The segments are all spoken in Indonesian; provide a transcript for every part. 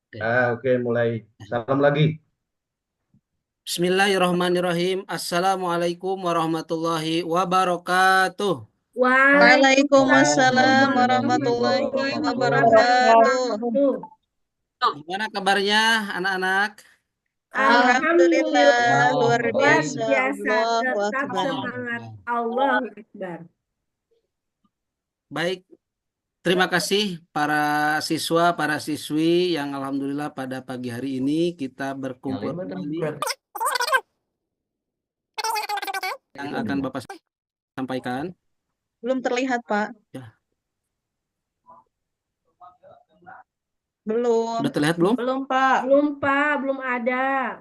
Oke. Oke, mulai. Salam lagi. Bismillahirrahmanirrahim. Assalamualaikum warahmatullahi wabarakatuh. Waalaikumsalam Waalaikumsalam Waalaikumsalam warahmatullahi warahmatullahi warahmatullahi wabarakatuh. wabarakatuh. wabarakatuh. Wabarakatuh. Gimana kabarnya anak-anak? Alhamdulillah, Alhamdulillah luar luar biasa. Alhamdulillah. biasa, Allahu tetap Akbar. semangat. Alhamdulillah. Allahu Akbar. Baik, terima kasih para siswi yang alhamdulillah pada pagi hari ini kita berkumpul kembali yang akan Bapak sampaikan. Belum terlihat, Pak. Ya, Belum. udah terlihat belum? Belum, Pak. Belum Pak, belum ada.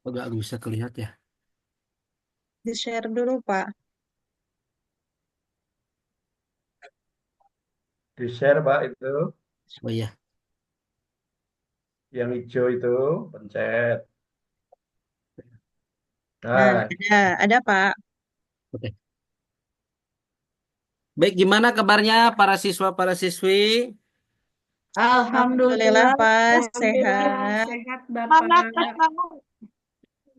Agak bisa kelihatan ya. Di-share dulu, Pak. Di-share, Pak, itu. Oh iya. Yang hijau itu, pencet. Nah, Nah, ada, Pak. Oke. Baik, gimana kabarnya para siswa para siswi? Alhamdulillah, Alhamdulillah, Pak. Alhamdulillah Sehat. sehat Bapak.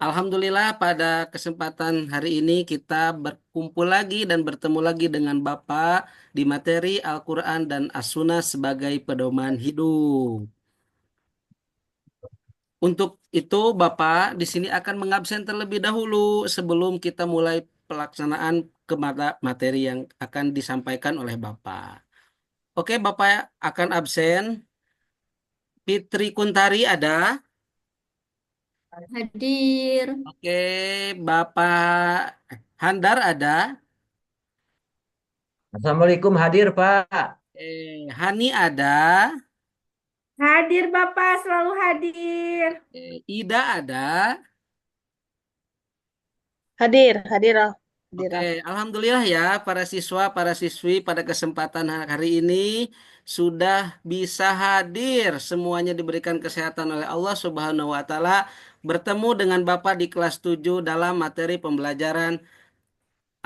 Alhamdulillah pada kesempatan hari ini kita berkumpul lagi dan bertemu lagi dengan Bapak di materi Al-Quran dan As-Sunnah sebagai pedoman hidup. Untuk itu Bapak di sini akan mengabsen terlebih dahulu sebelum kita mulai pelaksanaan ke materi yang akan disampaikan oleh Bapak. Oke, Bapak akan absen. Fitri Kuntari ada. Hadir. Oke, Bapak Handar ada. Assalamualaikum hadir Pak. Hani ada. Hadir Bapak, selalu hadir. Ida ada. Hadir, hadir, hadir. Oke, alhamdulillah ya para siswa, para siswi pada kesempatan hari ini sudah bisa hadir. Semuanya diberikan kesehatan oleh Allah Subhanahu wa taala bertemu dengan Bapak di kelas 7 dalam materi pembelajaran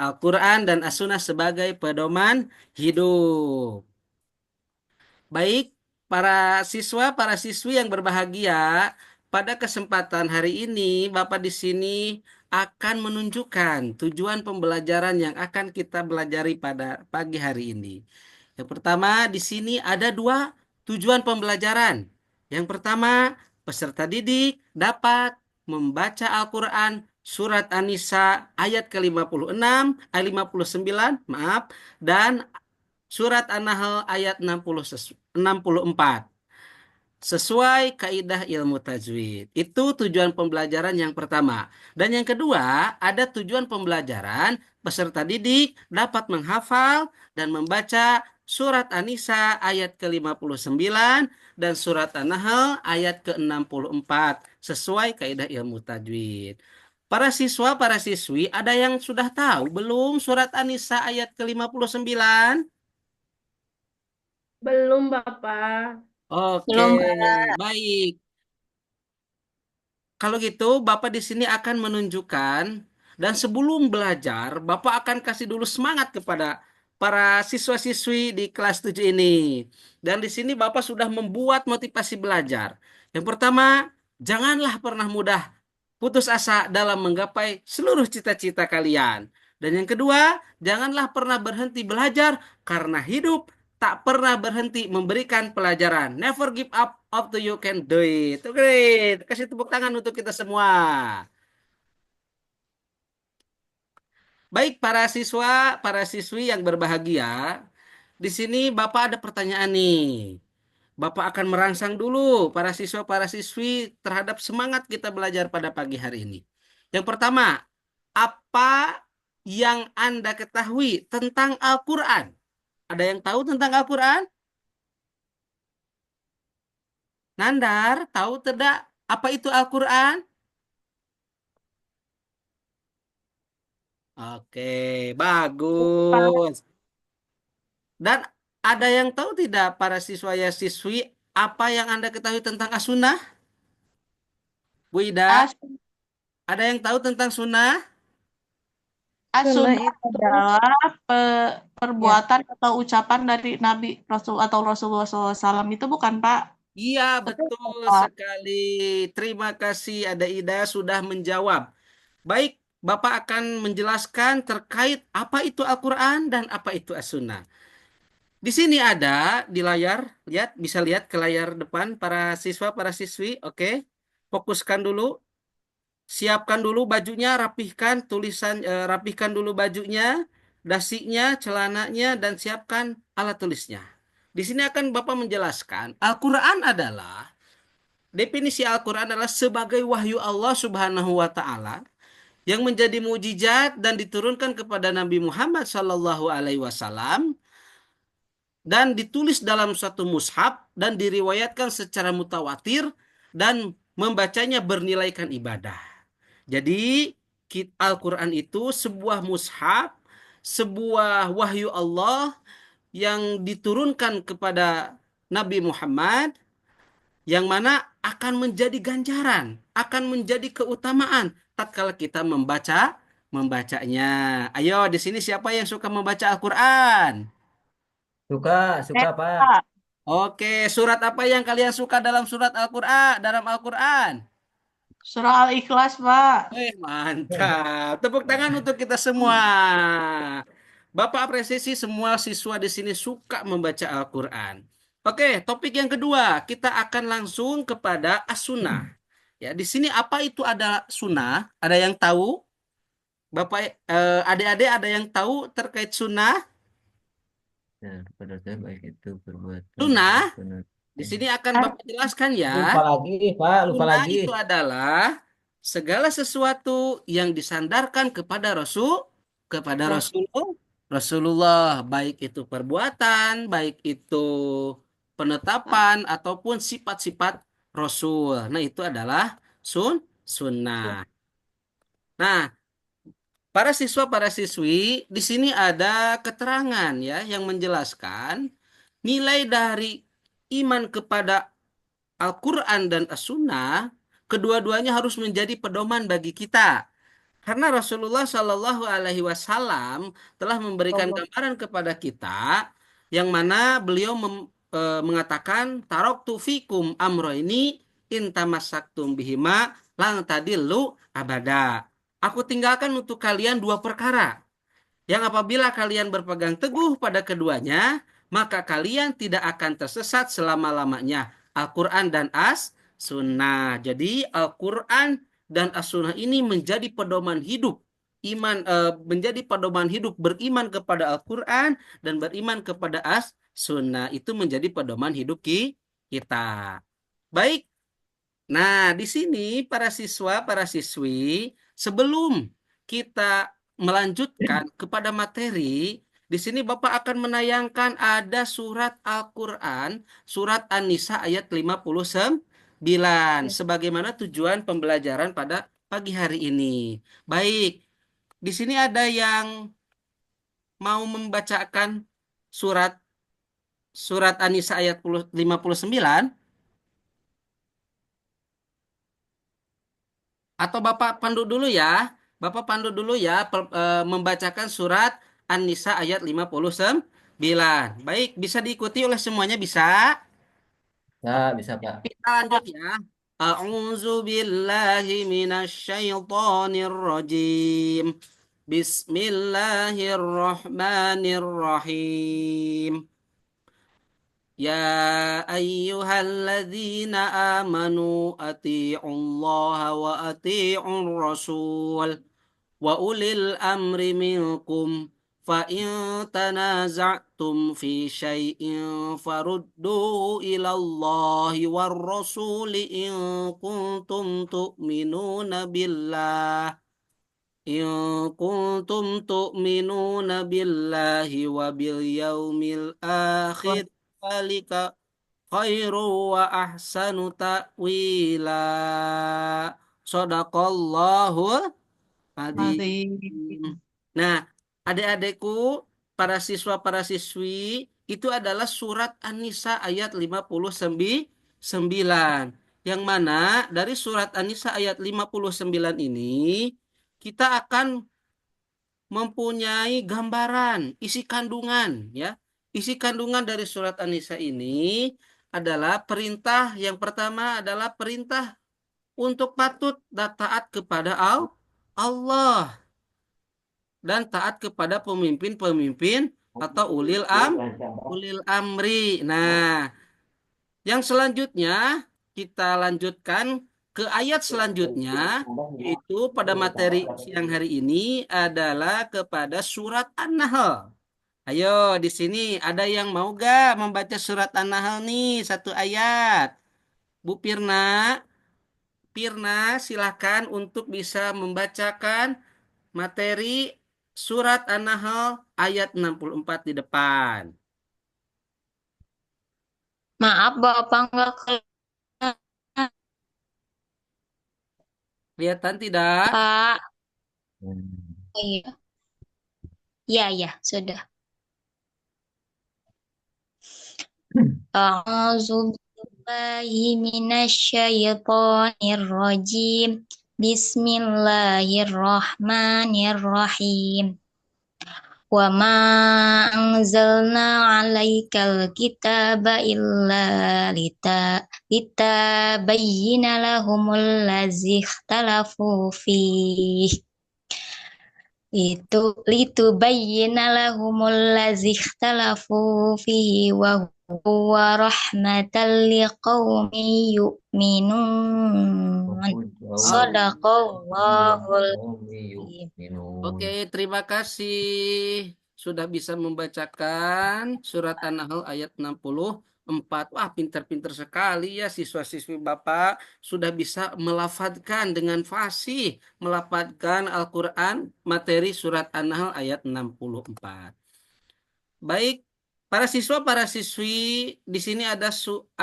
Al-Qur'an dan As-Sunnah sebagai pedoman hidup. Baik, para siswi yang berbahagia, pada kesempatan hari ini Bapak di sini akan menunjukkan tujuan pembelajaran yang akan kita belajari pada pagi hari ini. Yang pertama, di sini ada dua tujuan pembelajaran. Yang pertama, peserta didik dapat membaca Al-Quran surat An-Nisa ayat ke-56, ayat 59, maaf, dan surat An-Nahl ayat 64 sesuai kaidah ilmu tajwid. Itu tujuan pembelajaran yang pertama. Dan yang kedua, ada tujuan pembelajaran peserta didik dapat menghafal dan membaca surat An-Nisa ayat ke-59 dan surat An-Nahl ayat ke-64 sesuai kaidah ilmu tajwid. Para siswa, para siswi, ada yang sudah tahu belum surat An-Nisa ayat ke-59? Belum Bapak. Oke, Belum, Pak. baik. Kalau gitu, Bapak di sini akan menunjukkan dan sebelum belajar, Bapak akan kasih dulu semangat kepada para siswa-siswi di kelas 7 ini. Dan di sini Bapak sudah membuat motivasi belajar. Yang pertama, janganlah pernah mudah putus asa dalam menggapai seluruh cita-cita kalian. Dan yang kedua, janganlah pernah berhenti belajar karena hidup tak pernah berhenti memberikan pelajaran. Never give up up to you can do it. Oke, kasih tepuk tangan untuk kita semua. Baik para siswa, para siswi yang berbahagia, di sini Bapak ada pertanyaan nih. Bapak akan merangsang dulu para siswa, para siswi terhadap semangat kita belajar pada pagi hari ini. Yang pertama, apa yang Anda ketahui tentang Al-Quran? Ada yang tahu tentang Al-Quran? Nandar, tahu tidak apa itu Al-Quran? Oke, bagus. Dan ada yang tahu tidak para siswa ya siswi apa yang Anda ketahui tentang As-Sunnah? Bu Ida, As ada yang tahu tentang Sunnah? Sunnah Sunnah itu adalah perbuatan atau ucapan dari Nabi Rasul atau Rasulullah SAW itu bukan, Pak? Iya, Betul, betul Pak. sekali. Terima kasih Ada Ida sudah menjawab. Baik, Bapak akan menjelaskan terkait apa itu Al-Quran dan apa itu As-Sunnah. Di sini ada di layar, lihat, bisa lihat ke layar depan para siswa, para siswi. Oke, fokuskan dulu, siapkan dulu bajunya, rapihkan dulu bajunya, dasinya, celananya, dan siapkan alat tulisnya. Di sini akan Bapak menjelaskan, Al-Quran adalah, definisi Al-Quran adalah sebagai wahyu Allah Subhanahu wa Ta'ala yang menjadi mujizat dan diturunkan kepada Nabi Muhammad Sallallahu Alaihi Wasallam dan ditulis dalam satu mushaf dan diriwayatkan secara mutawatir dan membacanya bernilaikan ibadah. Jadi Al-Quran itu sebuah mushaf, sebuah wahyu Allah yang diturunkan kepada Nabi Muhammad yang mana akan menjadi ganjaran, akan menjadi keutamaan tatkala kita membacanya. Ayo, di sini siapa yang suka membaca Al-Quran? Suka, Pak. Pak. Oke, surat apa yang kalian suka dalam surat Al-Quran, dalam Al-Quran? Surah Al-Ikhlas, Pak. Mantap. Tepuk tangan untuk kita semua. Bapak apresiasi semua siswa di sini suka membaca Al-Quran. Oke, topik yang kedua, kita akan langsung kepada as-sunnah. Ya, di sini apa itu ada sunnah? Ada yang tahu? Bapak, adik-adik ada yang tahu terkait sunnah? Nah, kepada saya baik itu perbuatan Sunnah, maupun di sini akan Ada Bapak jelaskan ya. lupa lagi, Pak, lupa Sunnah lagi. itu adalah segala sesuatu yang disandarkan kepada Rasulullah, baik itu perbuatan, baik itu penetapan ataupun sifat-sifat Rasul. Nah, itu adalah sunnah. Nah, para siswa, para siswi, di sini ada keterangan ya yang menjelaskan nilai dari iman kepada Al-Quran dan As-Sunnah, kedua-duanya harus menjadi pedoman bagi kita. Karena Rasulullah Shallallahu Alaihi Wasallam telah memberikan Allah. gambaran kepada kita, yang mana beliau mengatakan, Taroktu fikum amro ini intamasaktum bihima lang tadillu abada. Aku tinggalkan untuk kalian dua perkara yang apabila kalian berpegang teguh pada keduanya, maka kalian tidak akan tersesat selama-lamanya. Al-Quran dan As-Sunnah. Jadi Al-Quran dan As-Sunnah ini menjadi pedoman hidup. Menjadi pedoman hidup, beriman kepada Al-Quran dan beriman kepada As-Sunnah. Itu menjadi pedoman hidup kita. Baik. Nah, di sini para siswa, para siswi, sebelum kita melanjutkan kepada materi, di sini Bapak akan menayangkan ada surat Al-Quran, surat An-Nisa ayat 59, sebagaimana tujuan pembelajaran pada pagi hari ini. Baik, di sini ada yang mau membacakan surat surat An-Nisa ayat 59? Atau Bapak pandu dulu ya. Bapak pandu dulu ya membacakan surat An-Nisa ayat 59. Baik, bisa diikuti oleh semuanya bisa? Bisa, Pak. Kita lanjut ya. A'udzu billahi minasyaitonir rajim. Bismillahirrahmanirrahim. Ya ayyuhalladzina amanu ati'ullaha wa ati'ur rasul wa ulil amri minkum fa in tanaza'tum fi syai'in farudduhu ila Allahi war rasuli in kuntum tu'minuna billah in kuntum tu'minuna billahi wa bil yaumil akhir dzalika khairu wa ahsanu ta'wila. Shadaqallahul adzim. Adik. Nah, adik-adikku, para siswa, para siswi, itu adalah surat An-Nisa ayat 59. Yang mana dari surat An-Nisa ayat 59 ini, kita akan mempunyai gambaran, isi kandungan ya. Isi kandungan dari surat An-Nisa ini adalah perintah yang pertama adalah perintah untuk patut dan taat kepada Allah dan taat kepada pemimpin-pemimpin atau ulil amri. Nah, yang selanjutnya kita lanjutkan ke ayat selanjutnya, yaitu pada materi siang hari ini adalah kepada surat An-Nahl. Ayo, di sini ada yang mau gak membaca surat An-Nahl nih, satu ayat? Bu Pirna, silakan untuk bisa membacakan materi surat An-Nahl ayat 64 di depan. Maaf Bapak nggak kelihatan Kelihatan tidak? Pak. Hmm. Oh, iya. Ya, ya, sudah. A'udzu billahi minasyaitonir rajim. Bismillahirrahmanirrahim. Wa ma anzalna 'alaikal kitaba illa litabayyana lahumul ladzi ikhtalafu fihi. Litubayyana lahumul ladzi ikhtalafu fihi wa huwa rahmatan liqaumin yu'minun. Shadaqallahul azim. Oke, terima kasih sudah bisa membacakan surat An-Nahl ayat 64. Wah, pintar-pintar sekali ya siswa-siswi Bapak sudah bisa melafadzkan dengan fasih, melafadzkan Al-Quran materi surat An-Nahl ayat 64. Baik, para siswa, para siswi, di sini ada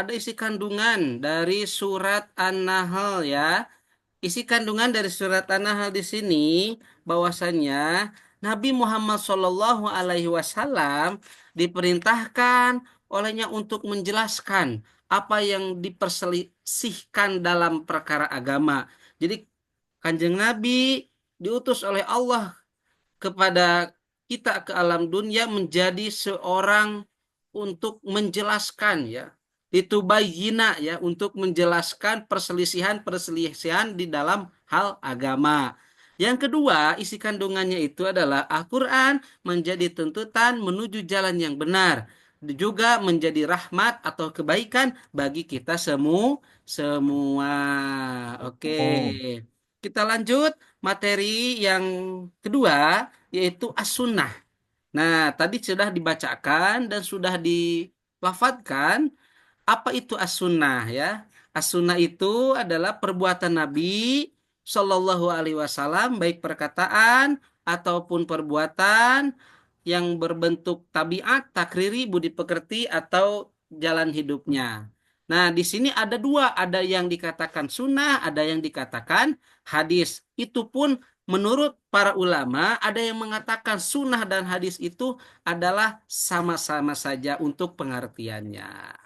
isi kandungan dari surat An-Nahl ya. Isi kandungan dari surat An-Nahl di sini bahwasannya Nabi Muhammad Shallallahu Alaihi Wasallam diperintahkan olehnya untuk menjelaskan apa yang diperselisihkan dalam perkara agama. Jadi Kanjeng Nabi diutus oleh Allah kepada kita ke alam dunia menjadi seorang untuk menjelaskan ya, itu bayina ya, untuk menjelaskan perselisihan-perselisihan di dalam hal agama. Yang kedua, isi kandungannya itu adalah Al-Quran menjadi tuntutan menuju jalan yang benar, juga menjadi rahmat atau kebaikan bagi kita semua. Oke, kita lanjut materi yang kedua, yaitu as-sunnah. Nah, tadi sudah dibacakan dan sudah dilafadzkan apa itu as-sunnah ya. As-sunnah itu adalah perbuatan Nabi Shallallahu Alaihi Wasallam, baik perkataan ataupun perbuatan yang berbentuk tabiat, takriri, budi pekerti atau jalan hidupnya. Nah, di sini ada dua, ada yang dikatakan sunnah, ada yang dikatakan hadis. Itu pun menurut para ulama, ada yang mengatakan sunnah dan hadis itu adalah sama-sama saja untuk pengertiannya.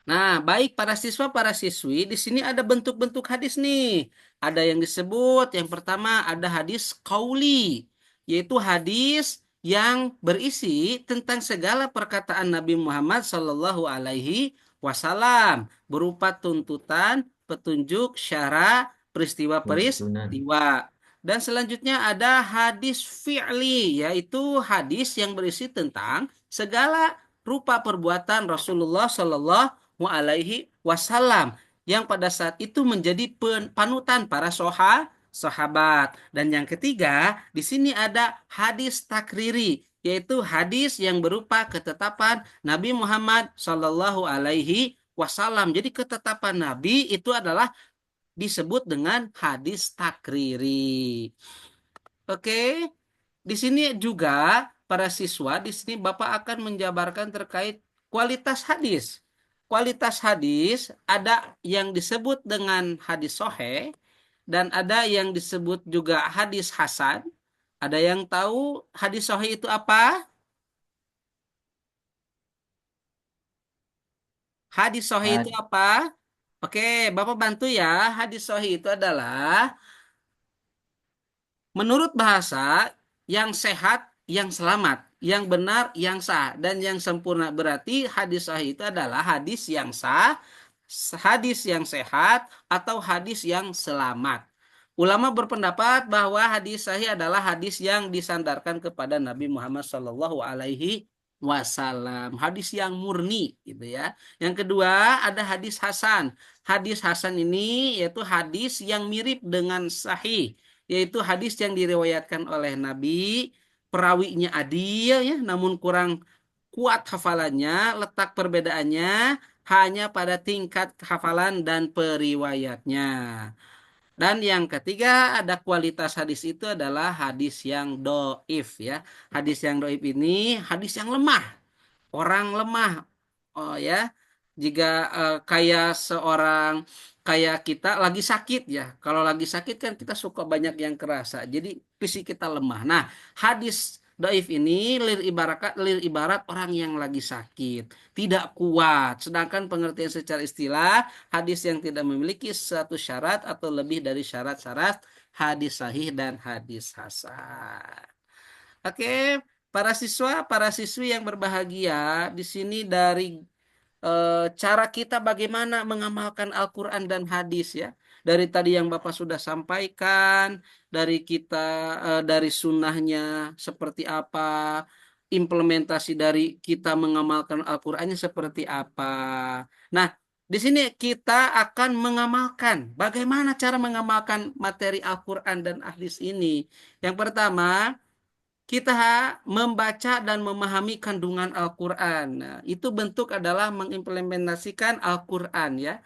Nah, baik para siswa, para siswi, di sini ada bentuk-bentuk hadis nih. Ada yang disebut, yang pertama ada hadis qauli, yaitu hadis yang berisi tentang segala perkataan Nabi Muhammad Shallallahu Alaihi Wasallam berupa tuntutan, petunjuk, syara, Tuntunan. peristiwa. Dan selanjutnya ada hadis fi'li, yaitu hadis yang berisi tentang segala rupa perbuatan Rasulullah Shallallahu Alaihi Wasallam yang pada saat itu menjadi panutan para sahabat. Dan yang ketiga, di sini ada hadis takriri, yaitu hadis yang berupa ketetapan Nabi Muhammad Shallallahu Alaihi Wasallam. Jadi ketetapan Nabi itu adalah disebut dengan hadis takriri. Oke, di sini juga para siswa, di sini Bapak akan menjabarkan terkait kualitas hadis. Kualitas hadis ada yang disebut dengan hadis soheh dan ada yang disebut juga hadis hasan. Ada yang tahu hadis soheh itu apa? Hadis sohih itu Had- apa? Oke, Bapak bantu ya. Hadis sohih itu adalah Menurut bahasa, yang sehat, yang selamat, yang benar, yang sah, dan yang sempurna. Berarti hadis sahih itu adalah hadis yang sah, hadis yang sehat, atau hadis yang selamat. Ulama berpendapat bahwa hadis sahih adalah hadis yang disandarkan kepada Nabi Muhammad Shallallahu Alaihi Wasallam, hadis yang murni, gitu ya. Yang kedua ada hadis hasan. Hadis hasan ini yaitu hadis yang mirip dengan sahih, yaitu hadis yang diriwayatkan oleh Nabi, perawinya adil ya, namun kurang kuat hafalannya, letak perbedaannya hanya pada tingkat hafalan dan periwayatnya. Dan yang ketiga ada kualitas hadis itu adalah hadis yang doif ya. Hadis yang doif ini hadis yang lemah, orang lemah. Oh ya, jika kayak seorang kayak kita lagi sakit ya. Kalau lagi sakit kan kita suka banyak yang kerasa. Jadi fisik kita lemah. Nah, hadis dhaif ini lir ibarat orang yang lagi sakit, tidak kuat. Sedangkan pengertian secara istilah hadis yang tidak memiliki satu syarat atau lebih dari syarat-syarat hadis sahih dan hadis hasan. Oke, para siswa, para siswi yang berbahagia, di sini dari cara kita bagaimana mengamalkan Al-Quran dan hadis ya. Dari tadi yang Bapak sudah sampaikan, dari kita dari sunnahnya seperti apa, implementasi dari kita mengamalkan Al-Qurannya seperti apa. Nah, di sini kita akan mengamalkan bagaimana cara mengamalkan materi Al-Quran dan hadis ini. Yang pertama, kita membaca dan memahami kandungan Al-Quran. Nah, itu bentuk adalah mengimplementasikan Al-Quran ya.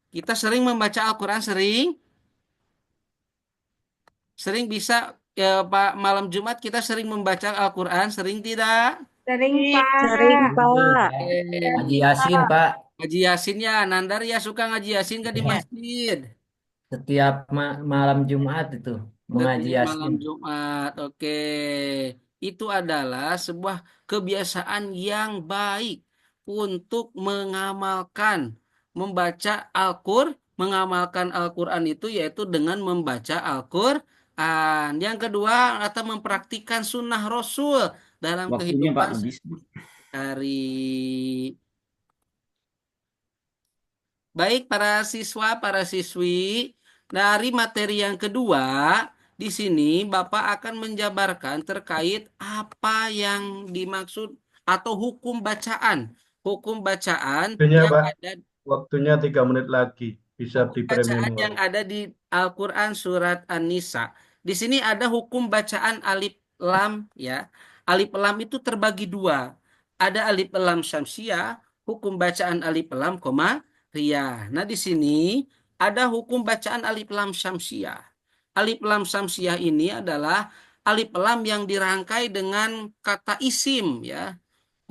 Kita sering membaca Al-Quran, sering bisa ya, Pak, malam Jumat kita sering membaca Al-Quran, sering tidak? Sering, Sering, Pak. Pak. Haji Yasin, Pak. Ngaji Yasin ya, Nandar ya suka ngaji Yasin ke di masjid? Setiap malam Jumat itu mengaji Setiap malam Yasin. Jumat, oke. Itu adalah sebuah kebiasaan yang baik untuk mengamalkan Al-Quran itu yaitu dengan membaca Al-Quran. Yang kedua, atau mempraktikkan sunnah Rasul dalam Waktunya Pak kehidupan habis. sehari. Baik para siswa, para siswi, dari materi yang kedua, di sini Bapak akan menjabarkan terkait apa yang dimaksud atau hukum bacaan. Hukum bacaan Waktunya, yang Pak. ada Waktunya 3 menit lagi. Bisa hukum di bacaan memori. yang ada di Al-Quran surat An-Nisa. Di sini ada hukum bacaan alif lam ya. Alif lam itu terbagi dua. Ada alif lam syamsiah, hukum bacaan alif lam koma riyah. Nah, di sini ada hukum bacaan alif lam syamsiah. Alif lam syamsiah ini adalah alif lam yang dirangkai dengan kata isim ya,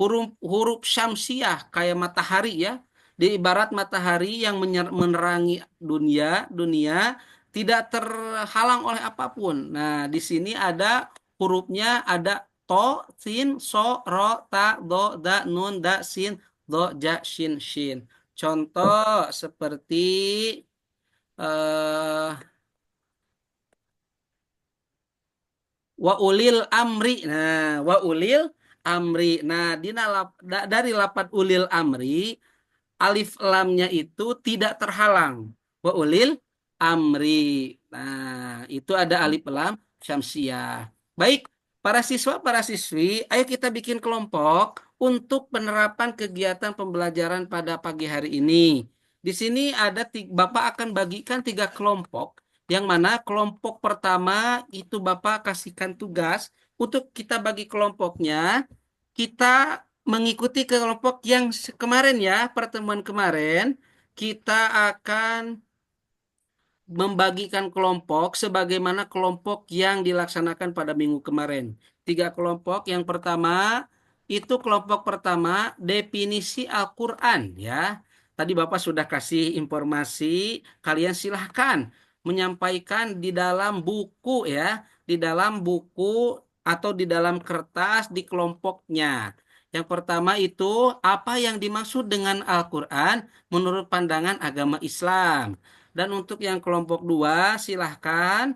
huruf huruf syamsiah kayak matahari ya, di ibarat matahari yang menerangi dunia tidak terhalang oleh apapun. Nah, di sini ada hurufnya, ada to, sin, so, ro, ta, do, da, nun, da, sin, do, ja, shin, shin. Contoh seperti eh, wa ulil amri. Nah, wa ulil amri. Nah, dari lapat ulil amri, alif lamnya itu tidak terhalang. Wa ulil amri. Nah, itu ada alif lam syamsiah. Baik, para siswa, para siswi, ayo kita bikin kelompok untuk penerapan kegiatan pembelajaran pada pagi hari ini. Di sini ada Bapak akan bagikan 3 kelompok. Yang mana kelompok pertama itu Bapak kasihkan tugas untuk kita bagi kelompoknya. Kita mengikuti kelompok yang kemarin ya, pertemuan kemarin, kita akan membagikan kelompok sebagaimana kelompok yang dilaksanakan pada minggu kemarin. 3 kelompok. Yang pertama, itu kelompok pertama, definisi Al-Quran ya. Tadi Bapak sudah kasih informasi, kalian silahkan menyampaikan di dalam buku ya, di dalam buku atau di dalam kertas di kelompoknya. Yang pertama itu, apa yang dimaksud dengan Al-Quran menurut pandangan agama Islam. Dan untuk yang kelompok 2, silahkan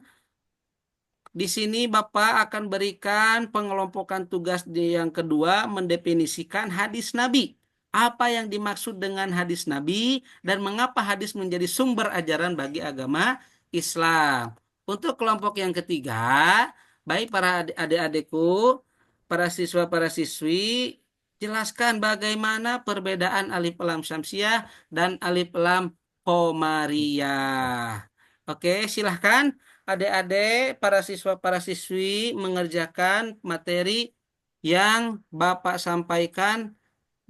Di sini Bapak akan berikan pengelompokan tugas di yang kedua, mendefinisikan hadis Nabi. Apa yang dimaksud dengan hadis Nabi dan mengapa hadis menjadi sumber ajaran bagi agama Islam. Untuk kelompok yang ketiga, baik para adik-adikku, para siswa, para siswi, jelaskan bagaimana perbedaan alif lam syamsiah dan alif lam qamariyah. Oke, silahkan adik-adik, para siswa, para siswi mengerjakan materi yang Bapak sampaikan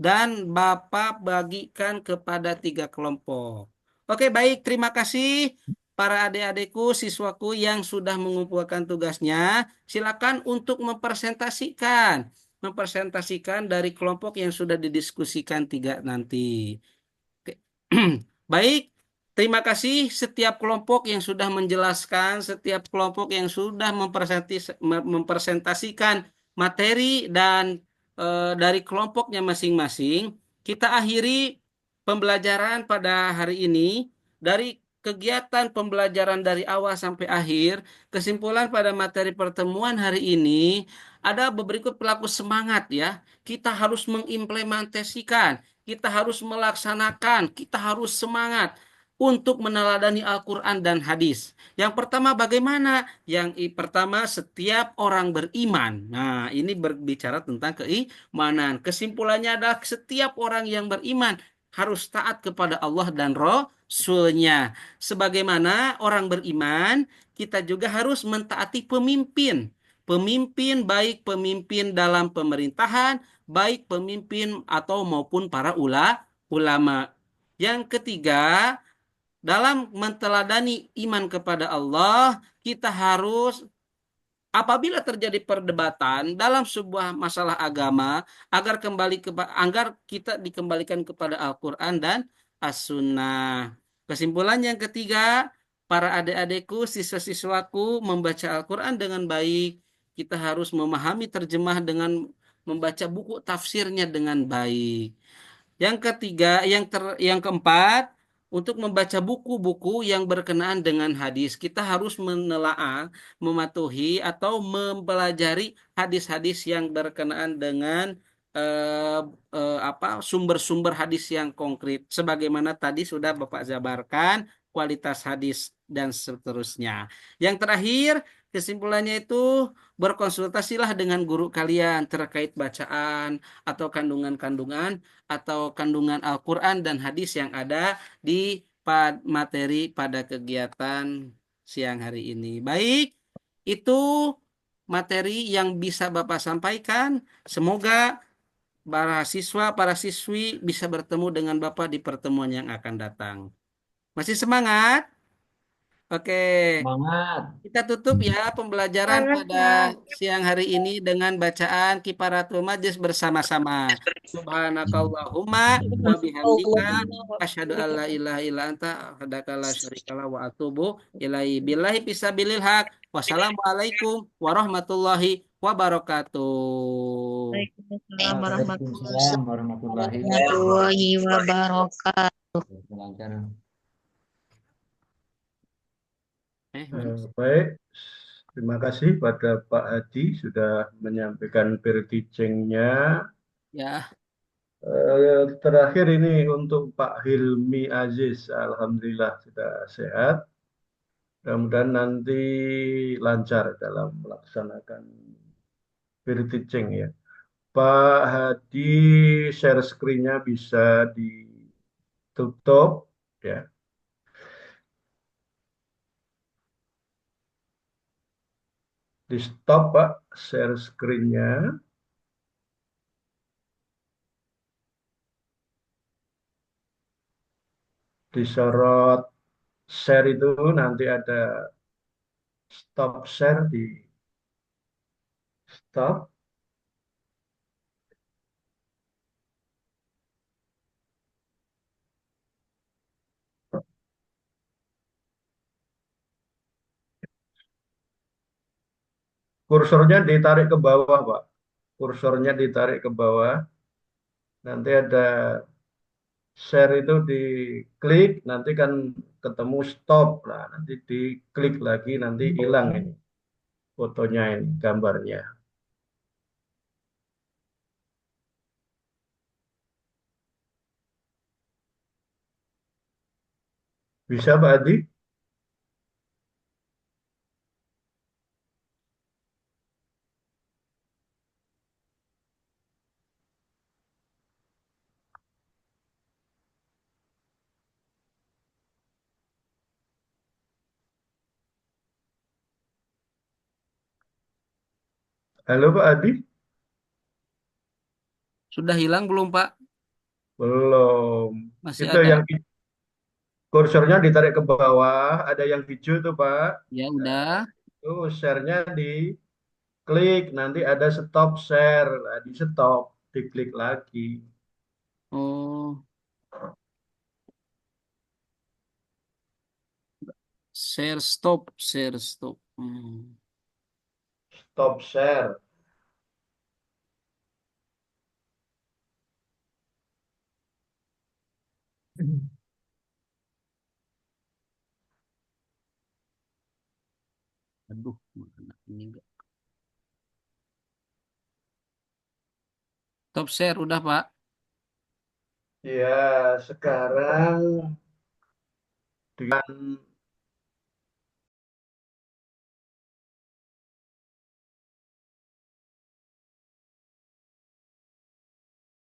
dan Bapak bagikan kepada 3 kelompok. Oke, baik. Terima kasih para adik-adikku, siswaku yang sudah mengumpulkan tugasnya. Silakan untuk mempresentasikan dari kelompok yang sudah didiskusikan 3 nanti. Oke. Baik, terima kasih setiap kelompok yang sudah menjelaskan, setiap kelompok yang sudah mempresentasikan materi dan dari kelompoknya masing-masing. Kita akhiri pembelajaran pada hari ini dari kegiatan pembelajaran dari awal sampai akhir. Kesimpulan pada materi pertemuan hari ini ada berikut pelaku semangat ya. Kita harus mengimplementasikan, kita harus melaksanakan, kita harus semangat untuk meneladani Al-Quran dan hadis. Yang pertama bagaimana? Pertama setiap orang beriman. Nah ini berbicara tentang keimanan. Kesimpulannya adalah setiap orang yang beriman harus taat kepada Allah dan Rasul-Nya. Sebagaimana orang beriman, kita juga harus mentaati pemimpin. Pemimpin baik pemimpin dalam pemerintahan, baik pemimpin atau maupun para ulama. Yang ketiga, dalam menteladani iman kepada Allah, kita harus apabila terjadi perdebatan dalam sebuah masalah agama, agar kita dikembalikan kepada Al-Quran dan As-Sunnah. Kesimpulan yang ketiga, para adik-adikku, siswa-siswaku membaca Al-Quran dengan baik. Kita harus memahami terjemah dengan membaca buku tafsirnya dengan baik. Yang ketiga, yang keempat, untuk membaca buku-buku yang berkenaan dengan hadis, kita harus menelaah, mematuhi atau mempelajari hadis-hadis yang berkenaan dengan sumber-sumber hadis yang konkret. Sebagaimana tadi sudah Bapak jabarkan kualitas hadis dan seterusnya. Yang terakhir, kesimpulannya itu berkonsultasilah dengan guru kalian terkait bacaan atau kandungan-kandungan atau kandungan Al-Quran dan hadis yang ada di materi pada kegiatan siang hari ini. Baik, itu materi yang bisa Bapak sampaikan. Semoga para siswa, para siswi bisa bertemu dengan Bapak di pertemuan yang akan datang. Masih semangat? Oke. Semangat. Kita tutup ya pembelajaran Semangat, pada Kak. siang hari ini dengan bacaan Kifaratul Majlis bersama-sama. Subhanakallahumma wa bihamdika asyhadu an la ilaha illa anta asyhadu la syarikalah wa atubu ilaihi billahi fisabilil haq. Wassalamualaikum warahmatullahi wabarakatuh. Waalaikumsalam Waalaikumsalam warahmatullahi warahmatullahi wabarakatuh. wabarakatuh. Baik, terima kasih pada Pak Hadi sudah menyampaikan bertijengnya. Ya, Terakhir ini untuk Pak Hilmi Aziz, alhamdulillah sudah sehat. Mudah-mudahan nanti lancar dalam melaksanakan bertijeng ya. Pak Hadi share screen-nya bisa ditutup ya. Di stop Pak share screen-nya. Disorot share itu nanti ada stop share di stop. Kursornya ditarik ke bawah, Pak. Kursornya ditarik ke bawah. Nanti ada share itu diklik, nanti kan ketemu stop. Nah, nanti diklik lagi, nanti hilang ini. fotonya ini, gambarnya. Bisa Pak Adi? Halo Pak Adi? Sudah hilang belum, Pak? Belum. Masih Itu ada. yang kursornya ditarik ke bawah, ada yang hijau tuh Pak. Ya, udah. Itu share-nya diklik, nanti ada stop share. Nah, di stop, diklik lagi. Oh, share stop, share stop. Stop share. Aduh, mana ini enggak. Stop share udah, Pak. Ya, sekarang dengan